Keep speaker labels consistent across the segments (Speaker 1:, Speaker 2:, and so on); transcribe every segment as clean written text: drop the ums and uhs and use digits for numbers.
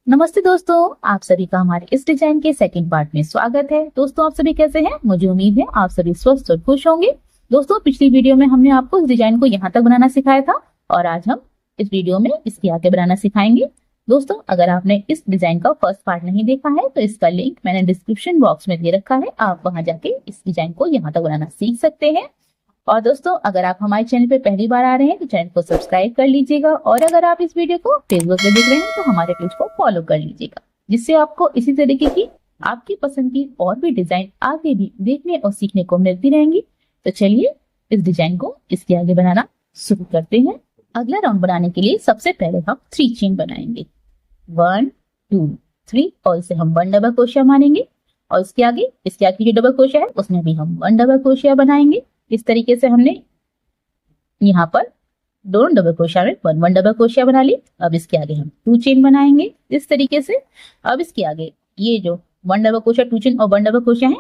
Speaker 1: नमस्ते दोस्तों, आप सभी का हमारे इस डिजाइन के सेकंड पार्ट में स्वागत है। दोस्तों, आप सभी कैसे हैं? मुझे उम्मीद है आप सभी स्वस्थ और खुश होंगे। दोस्तों, पिछली वीडियो में हमने आपको इस डिजाइन को यहाँ तक बनाना सिखाया था और आज हम इस वीडियो में इसके आगे बनाना सिखाएंगे। दोस्तों, अगर आपने इस डिजाइन का फर्स्ट पार्ट नहीं देखा है तो इसका लिंक मैंने डिस्क्रिप्शन बॉक्स में दे रखा है, आप वहां जाके इस डिजाइन को यहाँ तक बनाना सीख सकते हैं। और दोस्तों, अगर आप हमारे चैनल पे पहली बार आ रहे हैं तो चैनल को सब्सक्राइब कर लीजिएगा और अगर आप इस वीडियो को फेसबुक पे देख रहे हैं तो हमारे पेज को फॉलो कर लीजिएगा, जिससे आपको इसी तरीके की आपकी पसंद की और भी डिजाइन आगे भी देखने और सीखने को मिलती रहेंगी। तो चलिए इस डिजाइन को इसके आगे बनाना शुरू करते हैं। अगला राउंड बनाने के लिए सबसे पहले हम 3 चेन बनाएंगे, 1 2 3 और इसे हम 1 डबल क्रोशिया मानेंगे और इसके आगे जो डबल क्रोशिया है उसमें भी हम 1 डबल क्रोशिया बनाएंगे। इस तरीके से हमने यहाँ पर दोनों डबल क्रोशिया में 1 डबल क्रोशिया बना ली। अब इसके आगे हम 2 चेन बनाएंगे इस तरीके से। अब इसके आगे ये जो 1 डबल क्रोशिया 2 चेन और 1 डबल क्रोशिया है,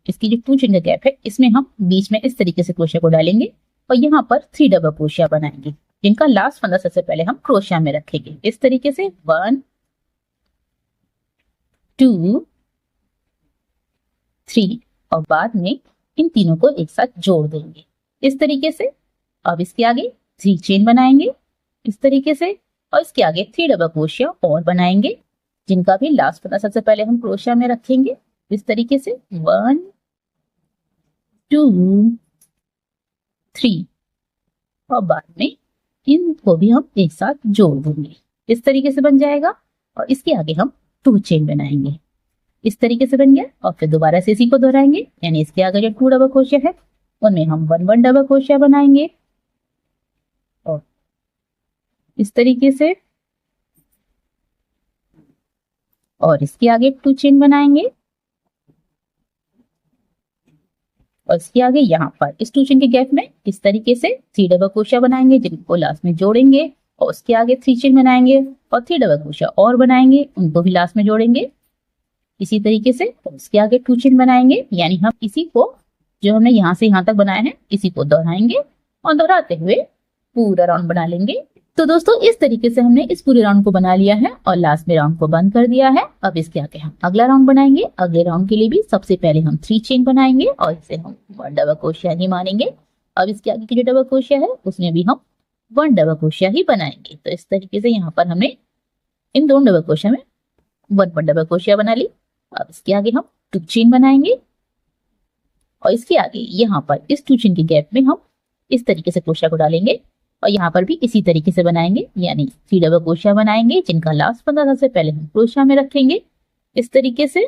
Speaker 1: इसकी जो 2 चेन का गैप है इसमें हम बीच में इस तरीके से क्रोशिया को डालेंगे और यहाँ पर 3 डबल क्रोशिया बनाएंगे, जिनका लास्ट फंदा सबसे पहले हम क्रोशिया में रखेंगे। इस तरीके से 1 2 3 और बाद में इन तीनों को एक साथ जोड़ देंगे इस तरीके से। अब इसके आगे 3 चेन बनाएंगे इस तरीके से और इसके आगे 3 डबल क्रोशिया और बनाएंगे, जिनका भी लास्ट फंदा सबसे पहले हम क्रोशिया में रखेंगे इस तरीके से। 1 2 3 और बाद में इनको भी हम एक साथ जोड़ देंगे इस तरीके से बन जाएगा और इसके आगे हम 2 चेन बनाएंगे इस तरीके से बन गया और फिर दोबारा से इसी को दोहराएंगे, यानी इसके आगे जो 2 डबल क्रोशिया है उनमें हम 1 डबल क्रोशिया बनाएंगे और इस तरीके से और इसके आगे 2 चेन बनाएंगे और इसके आगे यहाँ पर इस 2 चेन के गैप में इस तरीके से 3 डबल क्रोशिया बनाएंगे, जिनको लास्ट में जोड़ेंगे और उसके आगे 3 चेन बनाएंगे और 3 डबल क्रोशिया और बनाएंगे, उनको भी लास्ट में जोड़ेंगे इसी तरीके से। और इसके आगे 2 चेन बनाएंगे, यानी हम इसी को जो हमने यहाँ से यहाँ तक बनाया है इसी को दोहराएंगे और दोहराते हुए पूरा राउंड बना लेंगे। तो दोस्तों, इस तरीके से हमने इस पूरे राउंड को बना लिया है और लास्ट में राउंड को बंद कर दिया है। अब इसके आगे हम अगला राउंड बनाएंगे। अगले राउंड के लिए भी सबसे पहले हम 3 चेन बनाएंगे और इसे हम 1 डबल क्रोशिया ही मानेंगे। अब इसके आगे की जो डबल क्रोशिया है उसमें भी हम 1 डबल क्रोशिया ही बनाएंगे। तो इस तरीके से यहाँ पर हमने इन दोनों डबल क्रोशिया में 1 डबल क्रोशिया बना ली। अब इसके आगे हम 2 चेन बनाएंगे और इसके आगे यहाँ पर इस 2 चेन के गैप में हम इस तरीके से क्रोशिया को डालेंगे और यहाँ पर भी इसी तरीके से बनाएंगे, यानी 3 डबल क्रोशिया बनाएंगे, जिनका लास्ट फंदा सबसे पहले हम क्रोशिया में रखेंगे इस तरीके से।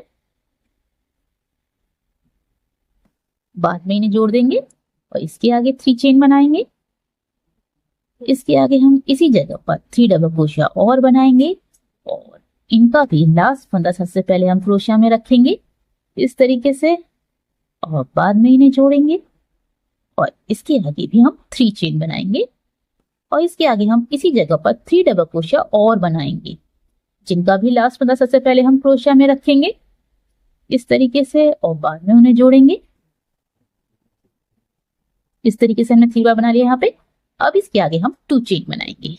Speaker 1: बाद में इन्हें जोड़ देंगे और इसके आगे 3 चेन बनाएंगे। इसके आगे हम इसी जगह पर 3 डबल क्रोशिया और बनाएंगे और इनका भी लास्ट फंदा सबसे पहले हम क्रोशिया में रखेंगे इस तरीके से और बाद में इन्हें जोड़ेंगे और इसके आगे भी हम 3 चेन बनाएंगे और इसके आगे हम इसी जगह पर 3 डबल क्रोशिया और बनाएंगे, जिनका भी लास्ट फंदा सबसे पहले हम क्रोशिया में रखेंगे इस तरीके से और बाद में उन्हें जोड़ेंगे। इस तरीके से हमने 3 बार बना लिया यहाँ पे। अब इसके आगे हम 2 चेन बनाएंगे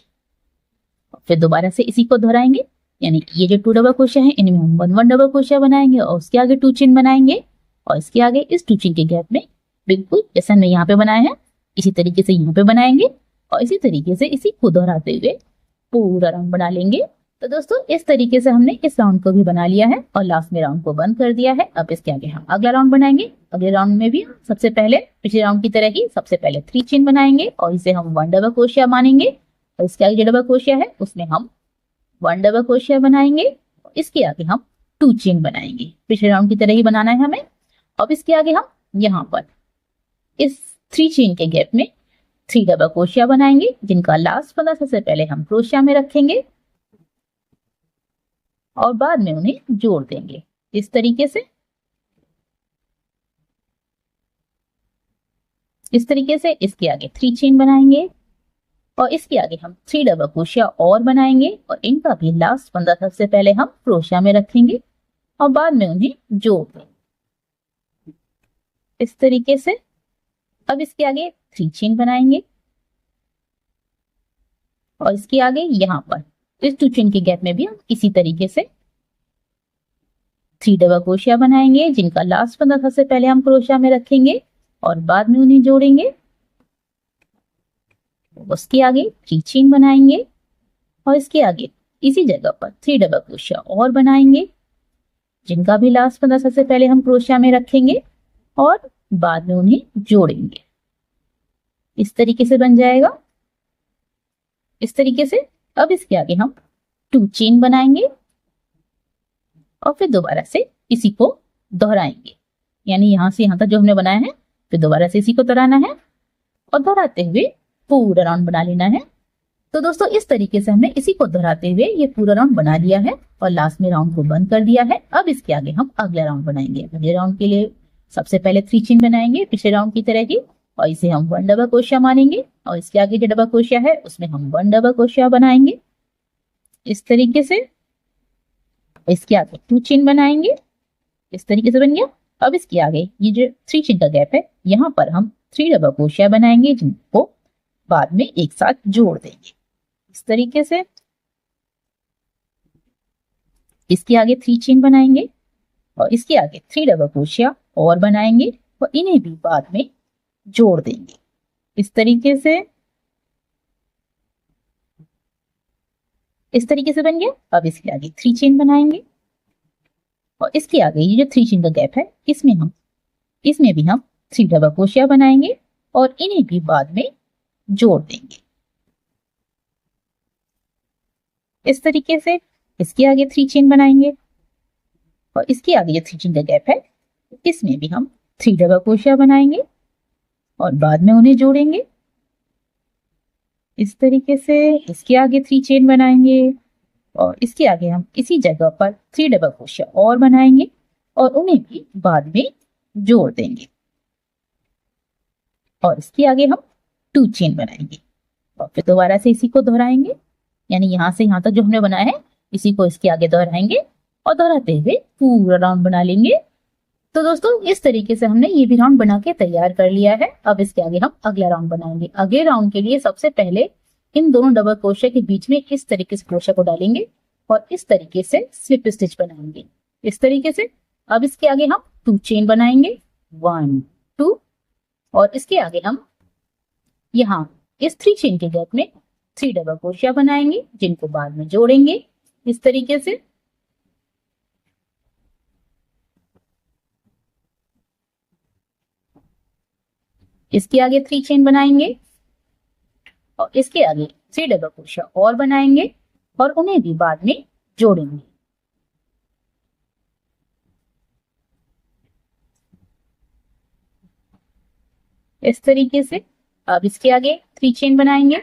Speaker 1: और फिर दोबारा से इसी को दोहराएंगे, यानी ये जो 2 डबल क्रोशिया है इनमें हम 1 डबल क्रोशिया बनाएंगे और उसके आगे 2 चेन बनाएंगे और इसके आगे इस 2 चेन के गैप में बिल्कुल जैसा हमने यहाँ पे बनाया है इसी तरीके से यहाँ पे बनाएंगे और इसी तरीके से इसी को दोहराते हुए पूरा राउंड बना लेंगे। तो दोस्तों, इस तरीके से हमने इस राउंड को भी बना लिया है और लास्ट में राउंड को बंद कर दिया है। अब इसके आगे हम अगला राउंड बनाएंगे। अगले राउंड में भी सबसे पहले पिछले राउंड की तरह ही सबसे पहले 3 चेन बनाएंगे और इसे हम 1 डबल क्रोशिया मानेंगे और इसके आगे जो डबल क्रोशिया है उसमें हम 1 डबल क्रोशिया बनाएंगे। इसके आगे हम 2 चेन बनाएंगे, पिछले राउंड की तरह ही बनाना है हमें। अब इसके आगे हम यहाँ पर इस 3 चेन के गैप में 3 डबल क्रोशिया बनाएंगे, जिनका लास्ट फंदा सबसे पहले हम क्रोशिया में रखेंगे और बाद में उन्हें जोड़ देंगे इस तरीके से। इस तरीके से इसके आगे 3 चेन बनाएंगे और इसके आगे हम 3 डबल क्रोशिया और बनाएंगे और इनका भी लास्ट फंदा सबसे पहले हम क्रोशिया में रखेंगे और बाद में उन्हें जोड़ देंगे इस तरीके से। अब इसके आगे 3 चेन बनाएंगे और इसके आगे यहाँ पर इस 2 चेन के गैप में भी हम इसी तरीके से 3 डबल क्रोशिया बनाएंगे, जिनका लास्ट फंदा सबसे पहले हम क्रोशिया में रखेंगे और बाद में उन्हें जोड़ेंगे। उसके आगे 3 चेन बनाएंगे और इसके आगे इसी जगह पर 3 डबल क्रोशिया और बनाएंगे, जिनका भी लास्ट फंदा सबसे पहले हम क्रोशिया में रखेंगे और बाद में उन्हें जोड़ेंगे। इस तरीके से बन जाएगा। इस तरीके से अब इसके आगे हम 2 चेन बनाएंगे और फिर दोबारा से इसी को दोहराएंगे, यानी यहां से यहां तक जो हमने बनाया है फिर दोबारा से इसी को दोहराना है और दोहराते हुए पूरा राउंड बना लेना है। तो दोस्तों इस तरीके से हमने इसी को दोहराते हुए ये पूरा राउंड बना लिया है और लास्ट में राउंड को बंद कर दिया है। अब इसके आगे हम अगला राउंड बनाएंगे। अगले राउंड के लिए सबसे पहले 3 चेन बनाएंगे पिछले राउंड की तरह ही, और इसे हम 1 डबल क्रोशिया मानेंगे और इसके आगे जो डबल क्रोशिया है उसमें हम 1 डबल क्रोशिया बनाएंगे इस तरीके से। इसके आगे 2 चेन बनाएंगे, इस तरीके से बन गया। अब इसके आगे ये जो 3 चेन का गैप है यहाँ पर हम 3 डबल क्रोशिया बनाएंगे, जिनको बाद में एक साथ जोड़ देंगे इस तरीके से। इसके आगे 3 चेन बनाएंगे और इसके आगे 3 डबल क्रोशिया और बनाएंगे और इन्हें भी बाद में जोड़ देंगे इस तरीके से। इस तरीके से बन गया। अब इसके आगे 3 चेन बनाएंगे और इसके आगे ये जो 3 चेन का गैप है इसमें भी हम 3 डबल क्रोशिया बनाएंगे और इन्हें भी बाद में जोड़ देंगे इस तरीके से। इसके आगे 3 चेन बनाएंगे और इसके आगे जो 3 चेन का गैप है इसमें भी हम 3 डबल क्रोशिया बनाएंगे और बाद में उन्हें जोड़ेंगे इस तरीके से। इसके आगे 3 चेन बनाएंगे और इसके आगे हम इसी जगह पर 3 डबल क्रोशिया और बनाएंगे और उन्हें भी बाद में जोड़ देंगे और इसके आगे हम 2 चेन बनाएंगे और फिर दोबारा से इसी को दोहराएंगे, यानी यहां से यहां तक जो हमने बनाया है इसी को इसके आगे दोहराएंगे और दोहराते हुए पूरा राउंड बना लेंगे। तो दोस्तों इस तरीके से हमने ये भी राउंड बना के तैयार कर लिया है। अब इसके आगे हम अगला राउंड बनाएंगे। अगले राउंड के लिए सबसे पहले इन दोनों डबल क्रोशिया के बीच में इस तरीके से क्रोशिया को डालेंगे और इस तरीके से स्लिप स्टिच बनाएंगे इस तरीके से। अब इसके आगे हम 2 चेन बनाएंगे 1 2 और इसके आगे हम यहाँ इस 3 चेन के गैप में 3 डबल क्रोशिया बनाएंगे, जिनको बाद में जोड़ेंगे इस तरीके से। इसके आगे 3 चेन बनाएंगे और इसके आगे 3 डबल क्रोशिया और बनाएंगे और उन्हें भी बाद में जोड़ेंगे इस तरीके से। अब इसके आगे 3 चेन बनाएंगे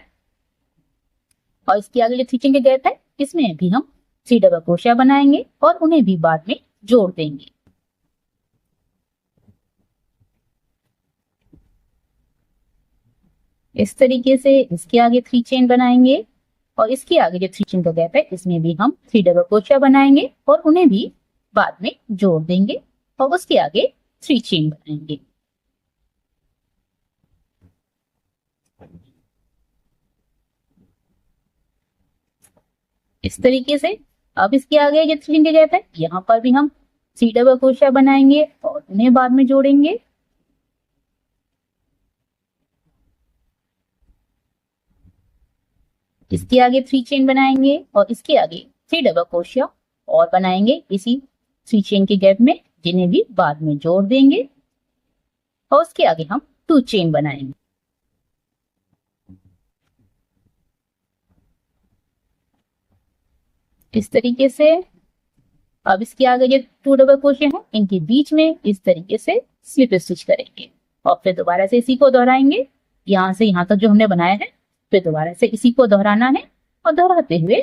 Speaker 1: और इसके आगे जो 3 चेन के गैप है इसमें भी हम 3 डबल क्रोशिया बनाएंगे और उन्हें भी बाद में जोड़ देंगे इस तरीके से। इसके आगे 3 चेन बनाएंगे और इसके आगे जो 3 चेन का गैप है इसमें भी हम 3 डबल क्रोशिया बनाएंगे और उन्हें भी बाद में जोड़ देंगे और उसके आगे 3 चेन बनाएंगे इस तरीके से। अब इसके आगे जो 3 चेन के गैप है यहाँ पर भी हम 3 डबल क्रोशिया बनाएंगे और उन्हें बाद में जोड़ेंगे इसके आगे 3 चेन बनाएंगे और इसके आगे 3 डबल क्रोशिया और बनाएंगे इसी 3 चेन के गैप में, जिन्हें भी बाद में जोड़ देंगे और उसके आगे हम 2 चेन बनाएंगे इस तरीके से। अब इसके आगे जो 2 डबल क्रोशिया है इनके बीच में इस तरीके से स्लिप स्टिच करेंगे और फिर दोबारा से इसी को दोहराएंगे। यहाँ से यहाँ तक जो हमने बनाया है फिर दोबारा से इसी को दोहराना है और दोहराते हुए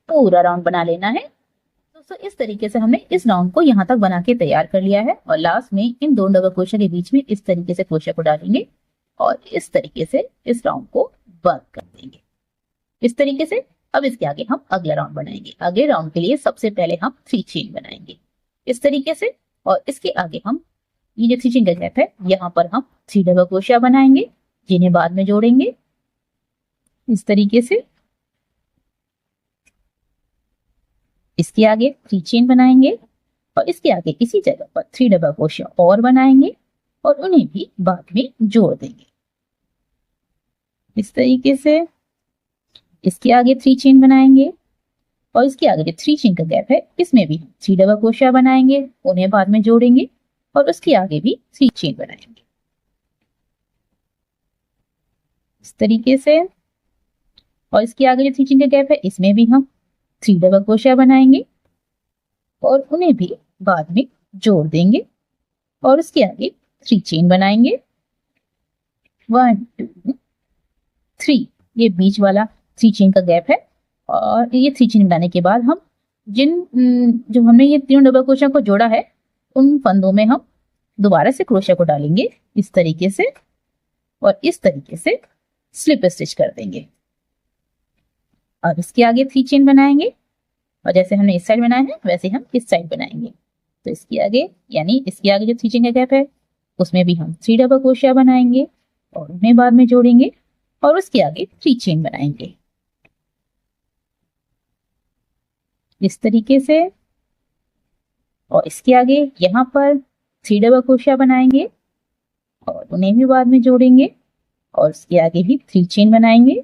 Speaker 1: पूरा राउंड बना लेना है। दोस्तों इस तरीके से हमने इस राउंड को यहाँ तक बना के तैयार कर लिया है और लास्ट में इन 2 डबल क्रोशिया के बीच में इस तरीके से क्रोशिया को डालेंगे और इस तरीके से इस राउंड को बंद कर देंगे इस तरीके से। अब इसके आगे हम अगला राउंड बनाएंगे। अगले राउंड के लिए सबसे पहले हम 3 चेन बनाएंगे इस तरीके से और इसके आगे हम ये जो 3 चेन का गैप है यहाँ पर हम 3 डबल क्रोशिया बनाएंगे, जिन्हें बाद में जोड़ेंगे इस तरीके से। इसके आगे 3 चेन बनाएंगे और इसके आगे इसी जगह पर 3 डबल क्रोशिया और बनाएंगे और उन्हें भी बाद में जोड़ देंगे इस तरीके से। इसके आगे 3 चेन बनाएंगे और इसके आगे जो 3 चेन का गैप है इसमें भी हम 3 डबल क्रोशिया बनाएंगे, उन्हें बाद में जोड़ेंगे और उसके आगे भी 3 चेन बनाएंगे इस तरीके से। और इसके आगे जो 3 चेन का गैप है इसमें भी हम 3 डबल क्रोशिया बनाएंगे और उन्हें भी बाद में जोड़ देंगे और उसके आगे 3 चेन बनाएंगे 1 2 3। ये बीच वाला 3 चेन का गैप है और ये 3 चेन बनाने के बाद हम जो हमने ये 3 डबल क्रोशिया को जोड़ा है उन फंदों में हम दोबारा से क्रोशिया को डालेंगे इस तरीके से और इस तरीके से स्लिप स्टिच कर देंगे। अब इसके आगे 3 चेन बनाएंगे और जैसे हमने इस साइड बनाया है वैसे हम इस साइड बनाएंगे। तो इसके आगे यानी इसके आगे जो 3 चेन का गैप है उसमें भी हम 3 डबल क्रोशिया बनाएंगे और उन्हें बाद में जोड़ेंगे और उसके आगे 3 चेन बनाएंगे इस तरीके से। और इसके आगे यहाँ पर 3 डबल क्रोशिया बनाएंगे और उन्हें भी बाद में जोड़ेंगे और इसके आगे भी 3 चेन बनाएंगे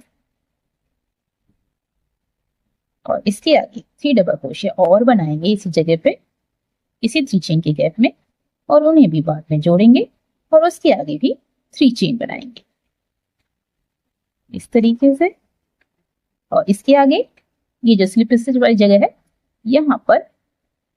Speaker 1: और इसके आगे 3 डबल क्रोशिया और बनाएंगे इसी जगह पे इसी 3 चेन के गैप में और उन्हें भी बाद में जोड़ेंगे और उसके आगे भी 3 चेन बनाएंगे इस तरीके से। और इसके आगे ये जो स्लिप स्टिच वाली जगह है यहाँ पर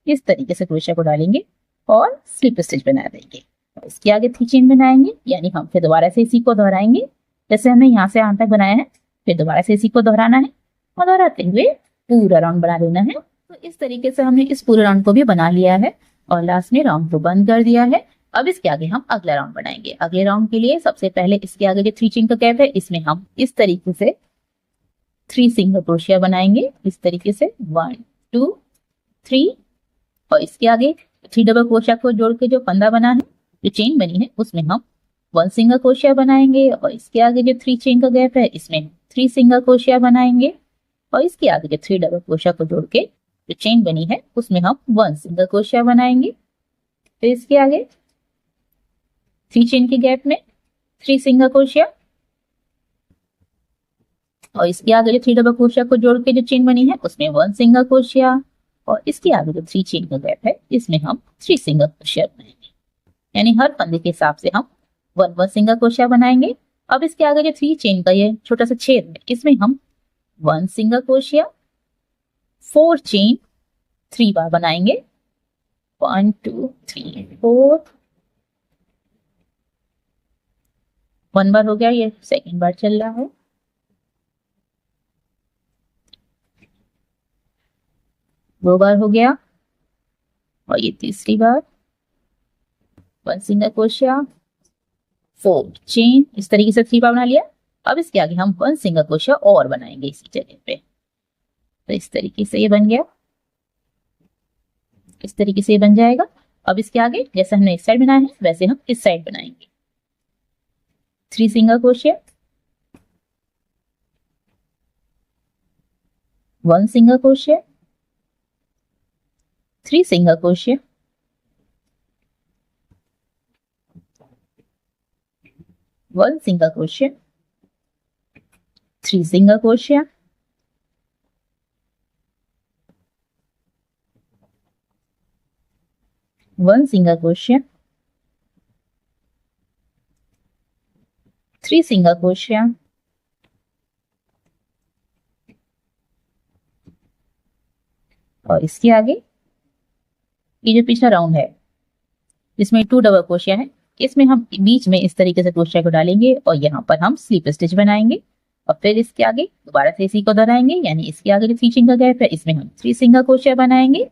Speaker 1: इस तरीके से क्रोशिया को डालेंगे और स्लिप स्टिच बना देंगे। इसके आगे 3 चेन बनाएंगे यानी हम फिर दोबारा से इसी को दोहराएंगे जैसे हमने यहाँ से यहाँ तक बनाया है, फिर दोबारा से इसी को दोहराना है और दोहराते हुए पूरा राउंड बना लेना है। तो इस तरीके से हमने इस पूरे राउंड को भी बना लिया है और लास्ट में राउंड को बंद कर दिया है। अब इसके आगे हम अगला राउंड बनाएंगे। अगले राउंड के लिए सबसे पहले इसके आगे जो 3 चेन का गैप है इसमें हम इस तरीके से 3 सिंगल क्रोशिया बनाएंगे इस तरीके से 1 2 3 और इसके आगे 3 डबल क्रोशिया को जोड़ के जो फंदा बना है जो चेन बनी है उसमें हम 1 सिंगल क्रोशिया बनाएंगे और इसके आगे जो 3 चेन का गैप है इसमें 3 सिंगल क्रोशिया बनाएंगे और इसके आगे जो 3 डबल क्रोशिया को जोड़ के जो चेन बनी है उसमें हम 1 सिंगल क्रोशिया बनाएंगे। फिर इसके आगे 3 चेन के गैप में 3 सिंगल क्रोशिया और इसके आगे जो 3 डबल क्रोशिया को जोड़ के जो चेन बनी है उसमें 1 सिंगल क्रोशिया और इसके आगे जो 3 चेन का गैप है इसमें हम 3 सिंगल क्रोशिया बनाएंगे यानी हर फंदे के हिसाब से हम 1 सिंगल क्रोशिया बनाएंगे। अब इसके आगे जो 3 चेन का ये छोटा सा छेद है इसमें हम 1 सिंगल क्रोशिया 4 चेन 3 बार बनाएंगे 1 2 3 4 1 बार हो गया, ये सेकंड बार चल रहा है। दो बार हो गया और ये तीसरी बार 1 सिंगल क्रोशिया 4 चेन इस तरीके से 3 बार बना लिया। अब इसके आगे हम 1 सिंगल क्रोशिया और बनाएंगे इसी जगह पे। तो इस तरीके से ये बन गया, इस तरीके से ये बन जाएगा। अब इसके आगे जैसे हमने इस साइड बनाया है वैसे हम इस साइड बनाएंगे 3 single crochet 1 single crochet 3 single crochet 1 single crochet 3 single crochet 1 single crochet 3 single crochet और इसके आगे ये जो पिछला राउंड है जिसमें 2 डबल क्रोशिया है इसमें हम बीच में इस तरीके से क्रोशिया को डालेंगे और यहाँ पर हम स्लिप स्टिच बनाएंगे और फिर इसके आगे दोबारा से इसी को दोहराएंगे यानी इसके आगे जो 3 चेन का गैप है इसमें हम 3 सिंगल क्रोशिया बनाएंगे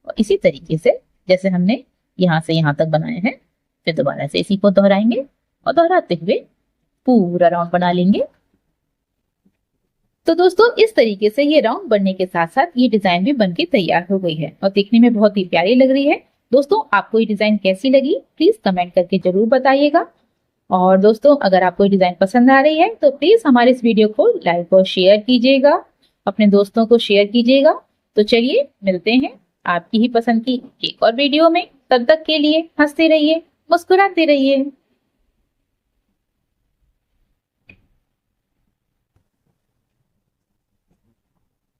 Speaker 1: और इसी तरीके से जैसे हमने यहाँ से यहाँ तक बनाए हैं फिर दोबारा से इसी को दोहराएंगे और दोहराते हुए पूरा राउंड बना लेंगे। तो दोस्तों इस तरीके से ये राउंड बनने के साथ साथ ये डिजाइन भी बनके तैयार हो गई है और देखने में बहुत ही प्यारी लग रही है। दोस्तों आपको ये डिजाइन कैसी लगी प्लीज कमेंट करके जरूर बताइएगा। और दोस्तों अगर आपको ये डिजाइन पसंद आ रही है तो प्लीज हमारे इस वीडियो को लाइक और शेयर कीजिएगा, अपने दोस्तों को शेयर कीजिएगा तो चलिए मिलते हैं आपकी ही पसंद की एक और वीडियो में। तब तक के लिए हंसते रहिए, मुस्कुराते रहिए।